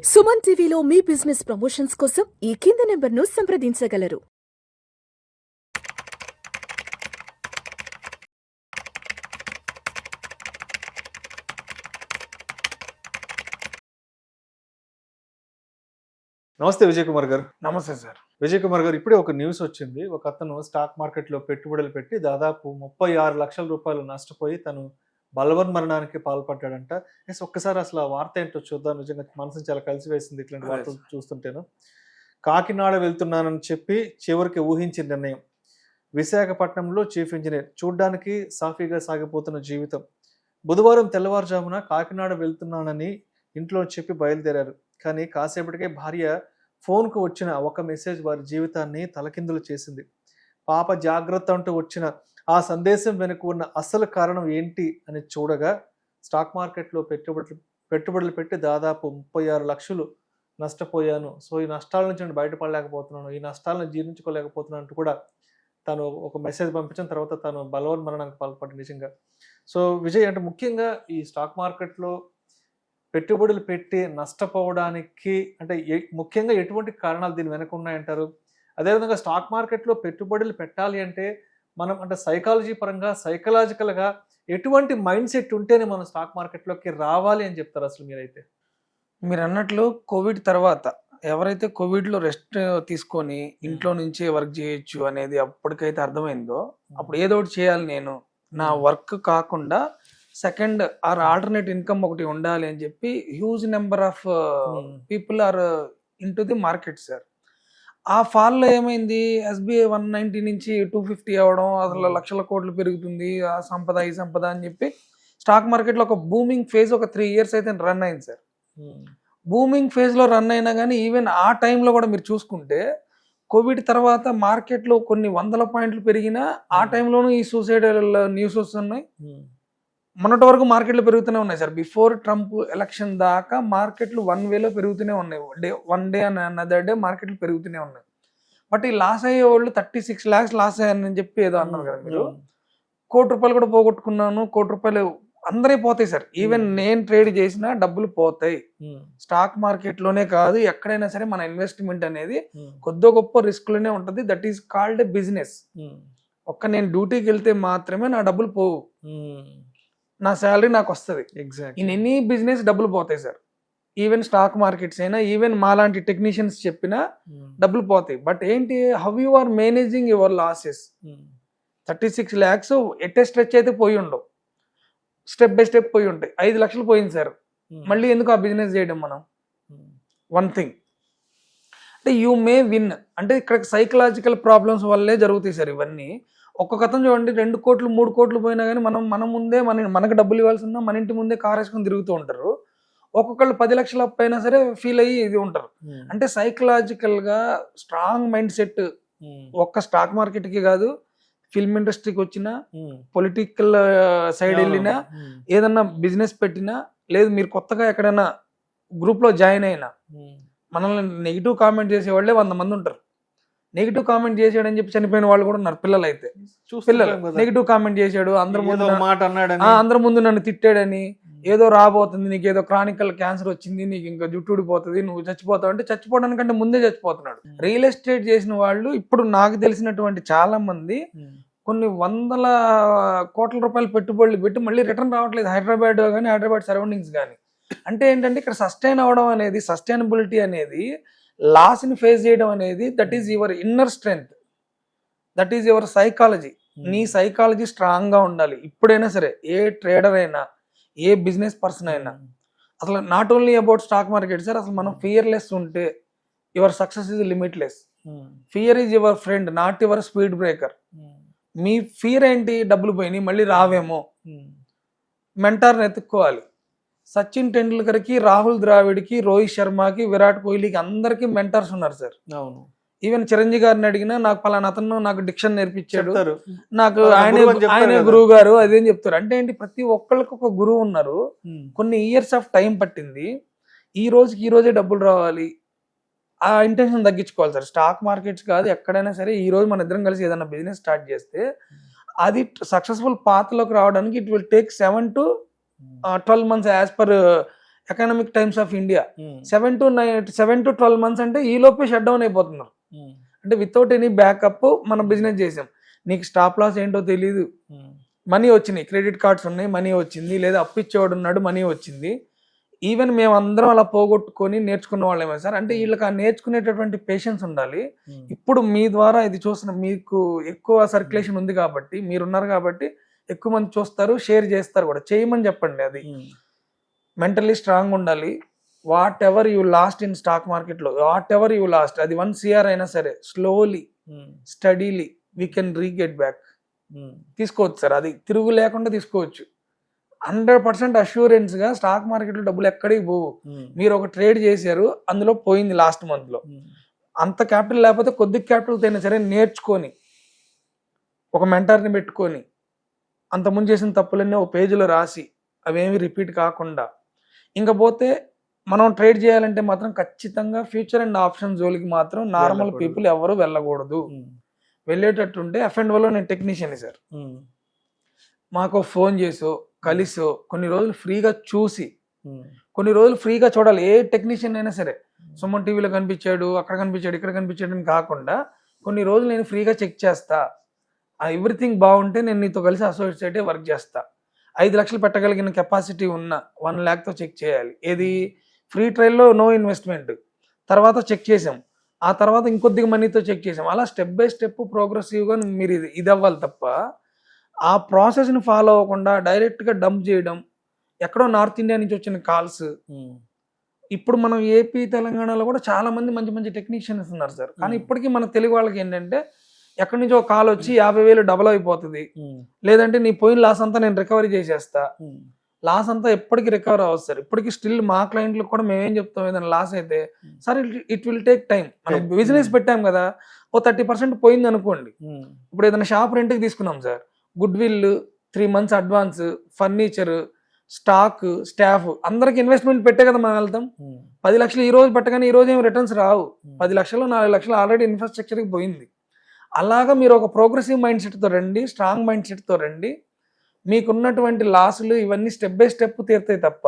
సుమన్ టీవీలో మీ business promotions కోసం ఈ కింది నెంబర్ను సంప్రదించగలరు. నమస్తే విజయ్ కుమార్ గారు. నమస్తే సార్. విజయ్ కుమార్ గారు, ఇప్పుడే ఒక న్యూస్ వచ్చింది. ఒక అతను స్టాక్ మార్కెట్లో పెట్టుబడులు పెట్టి దాదాపు 36 లక్షల రూపాయలు నష్టపోయి తను బలవన్మరణానికి పాల్పడ్డాడంట. ఒక్కసారి అసలు ఆ వార్త ఏంటో చూద్దాం. నిజంగా మనసుని చాలా కలిసివేసింది ఇట్లాంటి వార్తలు చూస్తుంటేను. కాకినాడ వెళ్తున్నానని చెప్పి చివరికి ఊహించిన నిర్ణయం. విశాఖపట్నంలో చీఫ్ ఇంజనీర్. చూడ్డానికి సాఫీగా సాగిపోతున్న జీవితం. బుధవారం తెల్లవారుజామున కాకినాడ వెళ్తున్నానని ఇంట్లో చెప్పి బయలుదేరారు. కానీ కాసేపటికే భార్య ఫోన్కు వచ్చిన ఒక మెసేజ్ వారి జీవితాన్ని తలకిందులు చేసింది. పాప జాగ్రత్త అంటూ వచ్చిన ఆ సందేశం వెనుక ఉన్న అసలు కారణం ఏంటి అని చూడగా స్టాక్ మార్కెట్లో పెట్టుబడులు పెట్టి దాదాపు 36 లక్షలు నష్టపోయాను. సో ఈ నష్టాల నుంచి నేను బయటపడలేకపోతున్నాను, ఈ నష్టాలను జీర్ణించుకోలేకపోతున్నాను అంటూ కూడా తను ఒక మెసేజ్ పంపించిన తర్వాత తను బలవన్మరణానికి పాల్పడ్డాడు నిజంగా. సో విజయ్, అంటే ముఖ్యంగా ఈ స్టాక్ మార్కెట్లో పెట్టుబడులు పెట్టి నష్టపోవడానికి అంటే ముఖ్యంగా ఎటువంటి కారణాలు దీని వెనక ఉన్నాయంటారు? అదేవిధంగా స్టాక్ మార్కెట్లో పెట్టుబడులు పెట్టాలి అంటే మనం అంటే సైకాలజీ పరంగా సైకలాజికల్గా ఎటువంటి మైండ్ సెట్ ఉంటేనే మనం స్టాక్ మార్కెట్లోకి రావాలి అని చెప్తారు అసలు మీరైతే? మీరు అన్నట్లు కోవిడ్ తర్వాత ఎవరైతే కోవిడ్లో రెస్ట్ తీసుకొని ఇంట్లో నుంచి వర్క్ చేయొచ్చు అనేది అప్పటికైతే అర్థమైందో, అప్పుడు ఏదో ఒకటి చేయాలి, నేను నా వర్క్ కాకుండా సెకండ్ ఆర్ ఆల్టర్నేట్ ఇన్కమ్ ఒకటి ఉండాలి అని చెప్పి huge number of people are into the market sir. ఆ ఫాల్లో ఏమైంది, ఎస్బీఐ 190 నుంచి 250 అవ్వడం, అసలు లక్షల కోట్లు పెరుగుతుంది, ఆ సంపద ఈ సంపద అని చెప్పి స్టాక్ మార్కెట్లో ఒక బూమింగ్ ఫేజ్ ఒక 3 years అయితే రన్ అయింది సార్. బూమింగ్ ఫేజ్లో రన్ అయినా కానీ ఈవెన్ ఆ టైంలో కూడా మీరు చూసుకుంటే కోవిడ్ తర్వాత మార్కెట్లో కొన్ని 100 పాయింట్లు పెరిగినా ఆ టైంలోనూ ఈ సూసైడల్ న్యూస్ వస్తున్నాయి. మొన్నటి వరకు మార్కెట్లు పెరుగుతూనే ఉన్నాయి సార్. బిఫోర్ ట్రంప్ ఎలక్షన్ దాకా మార్కెట్లు 1 వేలో పెరుగుతూనే ఉన్నాయి. One day and another day మార్కెట్లు పెరుగుతూనే ఉన్నాయి. బట్ ఈ లాస్ అయ్యే వాళ్ళు 36 lakhs లాస్ అయ్యారని చెప్పి ఏదో అన్నారు కదా మీరు. ₹1 కోటి కూడా పోగొట్టుకున్నాను, ₹1 కోటి అందరే పోతాయి సార్. ఈవెన్ నేను ట్రేడ్ చేసినా డబ్బులు పోతాయి. స్టాక్ మార్కెట్లోనే కాదు, ఎక్కడైనా సరే మన ఇన్వెస్ట్మెంట్ అనేది కొద్ది గొప్ప రిస్క్లోనే ఉంటుంది. That is called a business. నేను డ్యూటీకి వెళ్తే మాత్రమే నా డబ్బులు పోవు, నా శాలరీ నాకు వస్తుంది. ఇన్ ఎనీ బిజినెస్ డబ్బులు పోతాయి సార్. ఈవెన్ స్టాక్ మార్కెట్స్ అయినా, ఈవెన్ మాలాంటి టెక్నీషియన్స్ చెప్పినా డబ్బులు పోతాయి. బట్ ఏంటి, how you are managing your losses. 36 lakhs ఎట్టే స్ట్రెచ్ అయితే పోయి ఉండవు, స్టెప్ బై స్టెప్ పోయి ఉంటాయి. 5 లక్షలు పోయింది సార్. మళ్ళీ ఎందుకు ఆ బిజినెస్ చేయడం మనం? వన్ థింగ్ అంటే యూ మే విన్ అంటే ఇక్కడ సైకలాజికల్ ప్రాబ్లమ్స్ వల్లే జరుగుతాయి సార్ ఇవన్నీ. ఒక్కొక్క కథం చూడండి, 2 కోట్లు 3 కోట్లు పోయినా కానీ మన ముందే మనకు డబ్బులు ఇవ్వాల్సి ఉన్నా మన ఇంటి ముందే కార్ వేసుకొని తిరుగుతూ ఉంటారు. ఒక్కొక్కళ్ళు 10 లక్షలు అప్పైనా సరే ఫీల్ అయ్యి ఇది ఉంటారు. అంటే సైకలాజికల్ గా స్ట్రాంగ్ మైండ్ సెట్ ఒక్క స్టాక్ మార్కెట్ కి కాదు, ఫిల్మ్ ఇండస్ట్రీకి వచ్చినా, పొలిటికల్ సైడ్ వెళ్ళినా, ఏదన్నా బిజినెస్ పెట్టినా, లేదు మీరు కొత్తగా ఎక్కడైనా గ్రూప్ లో జాయిన్ అయినా, మనల్ని నెగిటివ్ కామెంట్ చేసే వాళ్ళే 100 మంది ఉంటారు. నెగిటివ్ కామెంట్ చేసాడని చెప్పి చనిపోయిన వాళ్ళు కూడా ఉన్నారు. పిల్లలు అయితే నెగిటివ్ కామెంట్ చేశాడు, అందరి ముందు నన్ను తిట్టాడని, ఏదో రాబోతుంది, నీకు ఏదో క్రానికల్ క్యాన్సర్ వచ్చింది, నీకు ఇంకా జుట్టు ఊడిపోతుంది, నువ్వు చచ్చిపోతావు అంటే చచ్చిపోవడానికంటే ముందే చచ్చిపోతున్నాడు. రియల్ ఎస్టేట్ చేసిన వాళ్ళు ఇప్పుడు నాకు తెలిసినటువంటి చాలా మంది కొన్ని 100 కోట్ల రూపాయలు పెట్టుబడులు పెట్టి మళ్ళీ రిటర్న్ రావట్లేదు, హైదరాబాద్ కానీ హైదరాబాద్ సరౌండింగ్స్ కానీ. అంటే ఏంటంటే ఇక్కడ సస్టైన్ అవడం అనేది, సస్టైనబిలిటీ అనేది, లాస్ ని ఫేస్ చేయడం అనేది, that is your inner strength, that is your psychology. నీ సైకాలజీ స్ట్రాంగ్ గా ఉండాలి. ఇప్పుడైనా సరే ఏ ట్రేడర్ అయినా, ఏ బిజినెస్ పర్సన్ అయినా, అసలు not only about stock market sir, అసలు మనం ఫియర్లెస్ ఉంటే your success is limitless. Fear is your friend, not your speed breaker. Me fear ఏంటి, డబ్బులు పోయినాయి మళ్ళీ రావేమో, మెంటార్ని ఎత్తుక్కోవాలి. సచిన్ టెండూల్కర్కి, రాహుల్ ద్రావిడ్కి, రోహిత్ శర్మకి, విరాట్ కోహ్లీకి అందరికి మెంటర్స్ ఉన్నారు సార్. అవును. ఈవెన్ చిరంజీవి గారిని అడిగినా నాకు పలానా అతను నాకు డిక్షన్ నేర్పించాడు, నాకు ఆయన గురువు గారు అదేం చెప్తారు. అంటే ఏంటి, ప్రతి ఒక్కళ్ళకి ఒక గురువు ఉన్నారు. కొన్ని ఇయర్స్ ఆఫ్ టైం పట్టింది. ఈ రోజే డబ్బులు రావాలి, ఆ ఇంటెన్షన్ తగ్గించుకోవాలి సార్. స్టాక్ మార్కెట్స్ కాదు, ఎక్కడైనా సరే ఈ రోజు మన ఇద్దరం కలిసి ఏదైనా బిజినెస్ స్టార్ట్ చేస్తే అది సక్సెస్ఫుల్ పాత్లోకి రావడానికి it will take 7 to 12 months as per economic times of India 7 to 12 months అంటే ఈ లోపే షట్ డౌన్ అయిపోతున్నారు. అంటే వితౌట్ ఎనీ బ్యాకప్ మనం బిజినెస్ చేసాం, నీకు స్టాప్ లాస్ ఏంటో తెలియదు, మనీ వచ్చినాయి, క్రెడిట్ కార్డ్స్ ఉన్నాయి, మనీ వచ్చింది, లేదా అప్పు ఇచ్చేవాడు ఉన్నాడు, మనీ వచ్చింది. ఈవెన్ మేము అందరం అలా పోగొట్టుకొని నేర్చుకున్న వాళ్ళేమో సార్. అంటే వీళ్ళకి ఆ నేర్చుకునేటటువంటి పేషెన్స్ ఉండాలి. ఇప్పుడు మీ ద్వారా ఇది చూసిన మీకు ఎక్కువ సర్క్యులేషన్ ఉంది కాబట్టి, మీరున్నారు కాబట్టి ఎక్కువ మంది చూస్తారు, షేర్ చేస్తారు కూడా, చేయమని చెప్పండి. అది మెంటల్లీ స్ట్రాంగ్ ఉండాలి. Whatever you lost in stock మార్కెట్లో, వాట్ ఎవర్ యూ లాస్ట్, అది 1 CR అయినా సరే, slowly steadily we can regain back. తీసుకోవచ్చు సార్, అది తిరుగు లేకుండా తీసుకోవచ్చు. 100% అష్యూరెన్స్గా స్టాక్ మార్కెట్లో డబ్బులు ఎక్కడికి పోవు. మీరు ఒక ట్రేడ్ చేశారు, అందులో పోయింది లాస్ట్ మంత్లో, అంత క్యాపిటల్ లేకపోతే కొద్ది క్యాపిటల్ అయినా సరే నేర్చుకొని ఒక మెంటర్ని పెట్టుకొని అంతకుముందు చేసిన తప్పులన్నీ ఒక పేజీలో రాసి అవేమి రిపీట్ కాకుండా, ఇంకా పోతే మనం ట్రేడ్ చేయాలంటే మాత్రం ఖచ్చితంగా ఫ్యూచర్ అండ్ ఆప్షన్ జోలికి మాత్రం నార్మల్ పీపుల్ ఎవరు వెళ్ళకూడదు. వెళ్ళేటట్టుంటే F&Oలో నేను టెక్నీషియన్ సార్, మాకు ఫోన్ చేసో కలిసో కొన్ని రోజులు ఫ్రీగా చూసి, కొన్ని రోజులు ఫ్రీగా చూడాలి. ఏ టెక్నీషియన్ అయినా సరే, సుమన్ టీవీలో కనిపించాడు, అక్కడ కనిపించాడు, ఇక్కడ కనిపించాడు అని కాకుండా కొన్ని రోజులు నేను ఫ్రీగా చెక్ చేస్తా, ఎవ్రీథింగ్ బాగుంటే నేను నీతో కలిసి అసోసియేట్ వర్క్ చేస్తా. 5 లక్షలు పెట్టగలిగిన కెపాసిటీ ఉన్న 1 lakh చెక్ చేయాలి. ఏది ఫ్రీ ట్రయల్లో నో ఇన్వెస్ట్మెంట్, తర్వాత చెక్ చేసాం, ఆ తర్వాత ఇంకొద్దిగా మనీతో చెక్ చేసాం. అలా స్టెప్ బై స్టెప్ ప్రోగ్రెసివ్గా మీరు ఇది అవ్వాలి తప్ప ఆ ప్రాసెస్ని ఫాలో అవ్వకుండా డైరెక్ట్గా డంప్ చేయడం. ఎక్కడో నార్త్ ఇండియా నుంచి వచ్చిన కాల్స్, ఇప్పుడు మనం ఏపీ తెలంగాణలో కూడా చాలా మంది మంచి మంచి టెక్నీషియన్స్ ఉన్నారు సార్. కానీ ఇప్పటికీ మన తెలుగు వాళ్ళకి ఏంటంటే ఎక్కడి నుంచో కాల్ వచ్చి 50,000 డబల్ అయిపోతుంది, లేదంటే నీ పోయిన లాస్ అంతా నేను రికవరీ చేసేస్తా. లాస్ అంతా ఎప్పటికీ రికవర్ అవ్వదు సార్. ఇప్పటికీ స్టిల్ మా క్లయింట్లకు కూడా మేమేం చెప్తాం, ఏదైనా లాస్ అయితే sir it will take time. మనం బిజినెస్ పెట్టాం కదా, ఓ 30% పోయింది అనుకోండి. ఇప్పుడు ఏదైనా షాప్ రెంట్కి తీసుకున్నాం sir, good will, 3 months advance, furniture, stock, staff, అందరికి ఇన్వెస్ట్మెంట్ పెట్టే కదా మనం వెళ్తాం. 10 లక్షలు ఈ రోజు పెట్టగానే ఈ రోజు ఏమి రిటర్న్స్ రావు. 10 లక్షలు 4 లక్షలు ఆల్రెడీ ఇన్ఫ్రాస్ట్రక్చర్కి పోయింది. అలాగా మీరు ఒక ప్రోగ్రెసివ్ మైండ్ సెట్తో రండి, స్ట్రాంగ్ మైండ్ సెట్తో రండి. మీకున్నటువంటి లాసులు ఇవన్నీ స్టెప్ బై స్టెప్ తీరుతాయి తప్ప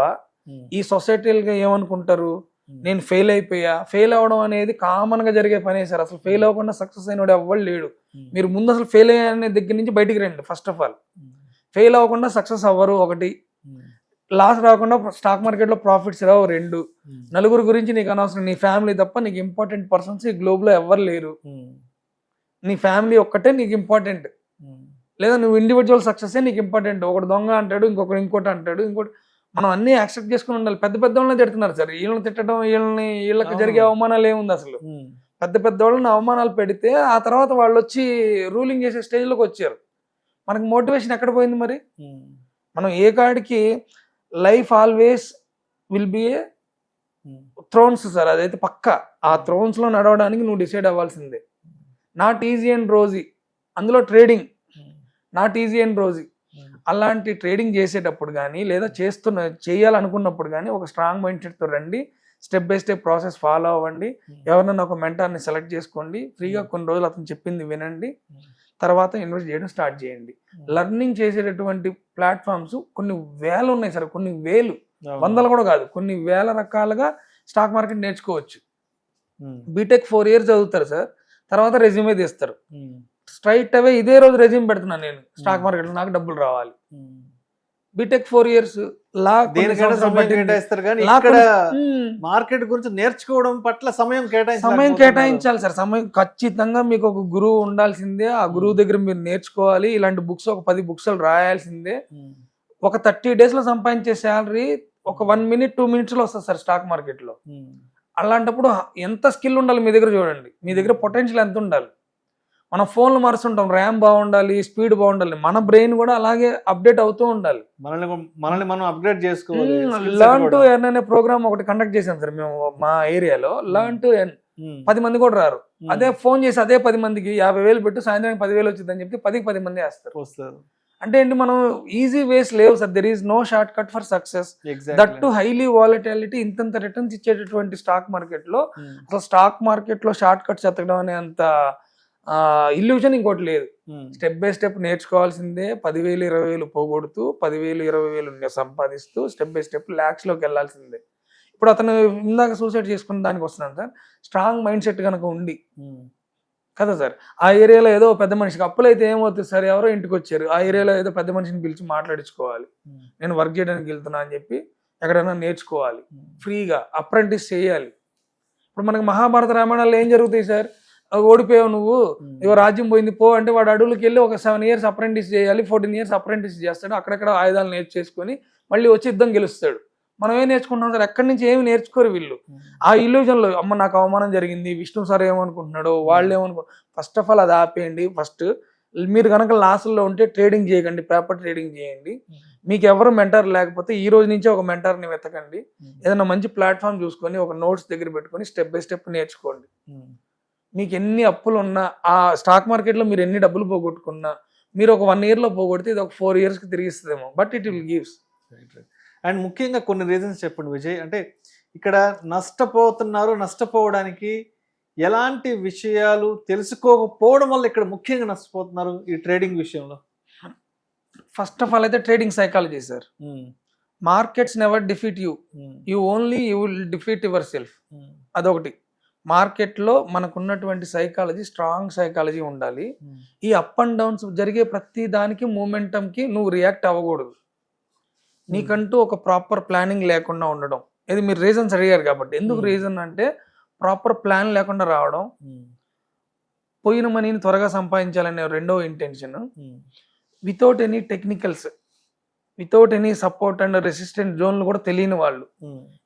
ఈ సొసైటీలుగా ఏమనుకుంటారు, నేను ఫెయిల్ అయిపోయా. ఫెయిల్ అవ్వడం అనేది కామన్ గా జరిగే పనే సార్. అసలు ఫెయిల్ అవ్వకుండా సక్సెస్ అయినోడు ఎవ్వడు లేడు. మీరు ముందు అసలు ఫెయిల్ అయ్యే దగ్గర నుంచి బయటికి రండి. ఫస్ట్ ఆఫ్ ఆల్ ఫెయిల్ అవ్వకుండా సక్సెస్ అవ్వరు, 1. లాస్ రాకుండా స్టాక్ మార్కెట్ లో ప్రాఫిట్స్ రావు, 2. నలుగురు గురించి నీకు అనవసరం, నీ ఫ్యామిలీ తప్ప నీకు ఇంపార్టెంట్ పర్సన్స్ ఈ గ్లోబ్ లో ఎవ్వరు లేరు. నీ ఫ్యామిలీ ఒక్కటే నీకు ఇంపార్టెంట్, లేదా నువ్వు ఇండివిజువల్ సక్సెస్ నీకు ఇంపార్టెంట్. ఒకటి దొంగ అంటాడు, ఇంకోటి అంటాడు, ఇంకోటి. మనం అన్ని యాక్సెప్ట్ చేసుకుని ఉండాలి. పెద్ద పెద్ద వాళ్ళని తిడుతున్నారు సార్, వీళ్ళని తిట్టడం, వీళ్ళకి జరిగే అవమానాలు ఏముంది అసలు. పెద్ద వాళ్ళని అవమానాలు పెడితే ఆ తర్వాత వాళ్ళు వచ్చి రూలింగ్ చేసే స్టేజ్లోకి వచ్చారు. మనకి మోటివేషన్ ఎక్కడ పోయింది మరి? మనం ఏ కాడికి life always will be a thrones sir, అదైతే పక్క. ఆ థ్రోన్స్ లో నడవడానికి నువ్వు డిసైడ్ అవ్వాల్సిందే. నాట్ ఈజీ అండ్ రోజీ, అందులో trading not easy and rosy. అలాంటి ట్రేడింగ్ చేసేటప్పుడు కానీ, లేదా చేయాలనుకున్నప్పుడు కానీ ఒక స్ట్రాంగ్ మైండ్ సెట్తో రండి. Step by step process follow అవ్వండి. ఎవరైనా ఒక మెంటర్ని సెలెక్ట్ చేసుకోండి. ఫ్రీగా కొన్ని రోజులు అతను చెప్పింది వినండి, తర్వాత ఇన్వెస్ట్ చేయడం స్టార్ట్ చేయండి. లర్నింగ్ చేసేటటువంటి ప్లాట్ఫామ్స్ కొన్ని వేలు ఉన్నాయి సార్, కొన్ని వేలు, వందలు కూడా కాదు, కొన్ని వేల రకాలుగా స్టాక్ మార్కెట్ నేర్చుకోవచ్చు. బీటెక్ 4 years చదువుతారు సార్, తర్వాత రెజ్యూమే తీస్తారు. స్ట్రైట్ అవే ఇదే రోజు రెజ్యూమ్ పెడుతున్నాను నేను స్టాక్ మార్కెట్లో, నాకు డబ్బులు రావాలి. బీటెక్ 4 years మార్కెట్ గురించి నేర్చుకోవడం పట్ల సమయం కేటాయించాలి సార్. సమయం ఖచ్చితంగా మీకు ఒక గురువు ఉండాల్సిందే. ఆ గురువు దగ్గర మీరు నేర్చుకోవాలి. ఇలాంటి బుక్స్ ఒక 10 books రాయాల్సిందే. ఒక 30 days లో సంపాదించే శాలరీ ఒక 1 minute 2 minutes లో వస్తుంది సార్ స్టాక్ మార్కెట్ లో. అలాంటప్పుడు ఎంత స్కిల్ ఉండాలి మీ దగ్గర చూడండి, మీ దగ్గర పొటెన్షియల్ ఎంత ఉండాలి. మనం ఫోన్లు మారుస్తుంటాం, ర్యామ్ బాగుండాలి, స్పీడ్ బాగుండాలి. మన బ్రెయిన్ కూడా అలాగే అప్డేట్ అవుతూ ఉండాలి. మనల్ని మనం అప్గ్రేడ్ చేసుకోవాలి. లర్న్ టు ఎర్న్ అనే ప్రోగ్రామ్ ఒకటి కండక్ట్ చేసాం సార్ మేము మా ఏరియాలో. లర్న్ టు ఎర్న్ 10 మంది కూడా రారు. అదే ఫోన్ చేసి అదే 10 మందికి 50,000 పెట్టు, సాయంత్రం 10,000 వచ్చిందని చెప్తే 10 మంది వేస్తారు. అంటే ఏంటి, మనం ఈజీ వేస్ లేవు sir. There is no shortcut for success. That too highly volatility, ఇంతంత రిటర్న్స్ ఇచ్చేటటువంటి స్టాక్ మార్కెట్ లో అసలు స్టాక్ మార్కెట్ లో షార్ట్ కట్స్ ఎత్తడం అనే అంత ఇల్యూషన్ ఇంకోటి లేదు. స్టెప్ బై స్టెప్ నేర్చుకోవాల్సిందే. 10,000 20,000 పోగొడుతూ 10,000 20,000 సంపాదిస్తూ స్టెప్ బై స్టెప్ ల్యాక్స్లోకి వెళ్ళాల్సిందే. ఇప్పుడు అతను ఇందాక సూసైడ్ చేసుకున్న దానికి వస్తున్నాను సార్. స్ట్రాంగ్ మైండ్ సెట్ కనుక ఉండి కదా సార్, ఆ ఏరియాలో ఏదో పెద్ద మనిషికి అప్పులు అయితే ఏమవుతుంది సార్, ఎవరో ఇంటికి వచ్చారు, ఆ ఏరియాలో ఏదో పెద్ద మనిషిని పిలిచి మాట్లాడించుకోవాలి, నేను వర్క్ చేయడానికి వెళ్తున్నా అని చెప్పి ఎక్కడైనా నేర్చుకోవాలి, ఫ్రీగా అప్రెంటిస్ చేయాలి. ఇప్పుడు మనకి మహాభారత రామాయణాల్లో ఏం జరుగుతాయి సార్, ఓడిపోయావు నువ్వు, ఇవో రాజ్యం పోయింది పో అంటే వాడు అడవులకి వెళ్ళి ఒక 7 years అప్రెంటిస్ చేయాలి, 14 years అప్రెంటిస్ చేస్తాడు, అక్కడెక్కడ ఆయుధాలు నేర్చేసుకొని మళ్ళీ వచ్చి యుద్ధం గెలుస్తాడు. మనం ఏం నేర్చుకుంటున్నాం సార్, ఎక్కడి నుంచి ఏమి నేర్చుకోరు వీళ్ళు. ఆ ఇల్యూజన్లో అమ్మ నాకు అవమానం జరిగింది, విష్ణు సార్ ఏమనుకుంటున్నాడో, వాళ్ళు ఫస్ట్ ఆఫ్ ఆల్ అది ఆపేయండి. ఫస్ట్ మీరు కనుక లాస్లో ఉంటే ట్రేడింగ్ చేయకండి, పేపర్ ట్రేడింగ్ చేయండి. మీకు ఎవరు మెంటర్ లేకపోతే ఈ రోజు నుంచే ఒక మెంటర్ని వెతకండి. ఏదైనా మంచి ప్లాట్ఫామ్ చూసుకొని ఒక నోట్స్ దగ్గర పెట్టుకొని స్టెప్ బై స్టెప్ నేర్చుకోండి. మీకు ఎన్ని అప్పులు ఉన్నా, ఆ స్టాక్ మార్కెట్లో మీరు ఎన్ని డబ్బులు పోగొట్టుకున్నా, మీరు ఒక 1 yearలో పోగొడితే ఇది ఒక 4 yearsకి తిరిగిస్తుందేమో, but it will gives. And ముఖ్యంగా కొన్ని రీజన్స్ చెప్పండి విజయ్. అంటే ఇక్కడ నష్టపోవడానికి ఎలాంటి విషయాలు తెలుసుకోకపోవడం వల్ల ఇక్కడ ముఖ్యంగా నష్టపోతున్నారు ఈ ట్రేడింగ్ విషయంలో? ఫస్ట్ ఆఫ్ ఆల్ అయితే trading psychology sir. Markets never defeat you, you will defeat your self. అదొకటి. మార్కెట్లో మనకున్నటువంటి సైకాలజీ, స్ట్రాంగ్ సైకాలజీ ఉండాలి. ఈ అప్ అండ్ డౌన్స్ జరిగే ప్రతి దానికి మూమెంటంకి నువ్వు రియాక్ట్ అవ్వకూడదు. నీకంటూ ఒక ప్రాపర్ ప్లానింగ్ లేకుండా ఉండడం. ఇది మీరు రీజన్స్ అడిగారు కాబట్టి, ఎందుకు రీజన్ అంటే ప్రాపర్ ప్లాన్ లేకుండా రావడం, పోయిన మనీని త్వరగా సంపాదించాలనే రెండో intention, without any technicals, without any support and resistant జోన్లు కూడా తెలియని వాళ్ళు,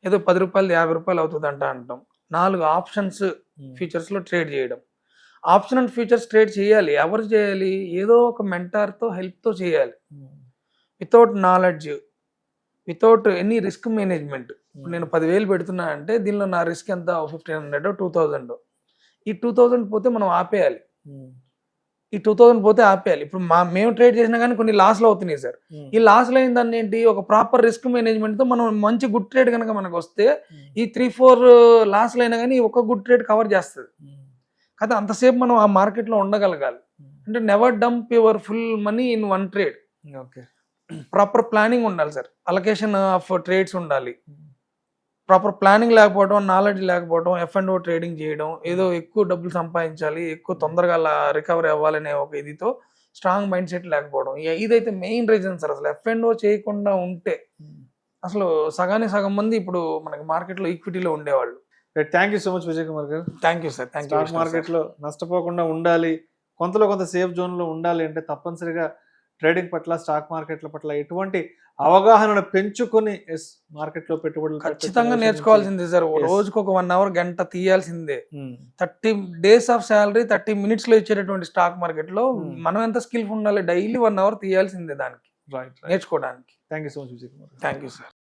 ఏదో 10 రూపాయలు 50 రూపాయలు అవుతుందంట అంటాం. 4 ఆప్షన్స్ ఫ్యూచర్స్లో ట్రేడ్ చేయడం. ఆప్షన్ అండ్ ఫ్యూచర్స్ ట్రేడ్ చేయాలి. ఎవరు చేయాలి? ఏదో ఒక మెంటార్తో హెల్ప్తో చేయాలి. Without knowledge, without any risk management. నేను 10,000 పెడుతున్నా అంటే దీనిలో నా రిస్క్ ఎంత, 1,500 2,000. ఈ 2,000 పోతే మనం ఆపేయాలి. ఈ 2,000 పోతే ఆపేయాలి. ఇప్పుడు మేము ట్రేడ్ చేసినా కానీ కొన్ని లాస్లు అవుతున్నాయి సార్. ఈ లాస్లు అయిన దాన్ని ఏంటి, ఒక ప్రాపర్ రిస్క్ మేనేజ్మెంట్తో మనం మంచి గుడ్ ట్రేడ్ కనుక మనకు వస్తే ఈ 3-4 లాస్లు అయినా కానీ ఒక గుడ్ ట్రేడ్ కవర్ చేస్తుంది. కాకపోతే అంతసేపు మనం ఆ మార్కెట్లో ఉండగలగాలి. అంటే never dump your full money in one trade. Okay. Proper planning ఉండాలి సార్. అలొకేషన్ ఆఫ్ ట్రేడ్స్ ఉండాలి. ప్రాపర్ ప్లానింగ్ లేకపోవడం, నాలెడ్జ్ లేకపోవడం, F&O ట్రేడింగ్ చేయడం, ఏదో ఎక్కువ డబ్బులు సంపాదించాలి, ఎక్కువ తొందరగా రికవరీ అవ్వాలనే ఒక ఇదితో స్ట్రాంగ్ మైండ్ సెట్ లేకపోవడం, ఇదైతే మెయిన్ రీజన్ సార్. అసలు F&O చేయకుండా ఉంటే అసలు సగానికి సగం మంది ఇప్పుడు మనకి మార్కెట్లో ఈక్విటీలో ఉండేవాళ్ళు. Thank you so much Vijay Kumar గారు. Thank you sir. Thank you. Stock మార్కెట్లో నష్టపోకుండా ఉండాలి, కొంత సేఫ్ జోన్లో ఉండాలి అంటే తప్పనిసరిగా ట్రేడింగ్ పట్ల, స్టాక్ మార్కెట్ల పట్ల ఎటువంటి అవగాహనను పెంచుకొని మార్కెట్లో పెట్టుబడులు ఖచ్చితంగా నేర్చుకోవాల్సిందే సార్. రోజుకు ఒక 1 hour గంట తీయాల్సిందే. 30 days ఆఫ్ శాలరీ 30 minutes లో ఇచ్చేటటువంటి స్టాక్ మార్కెట్ లో మనం ఎంత స్కిల్ఫుల్ ఉండాలి, డైలీ 1 hour తీయాల్సిందే దానికి నేర్చుకోవడానికి. Thank you so much Vijay Kumar. Thank you sir.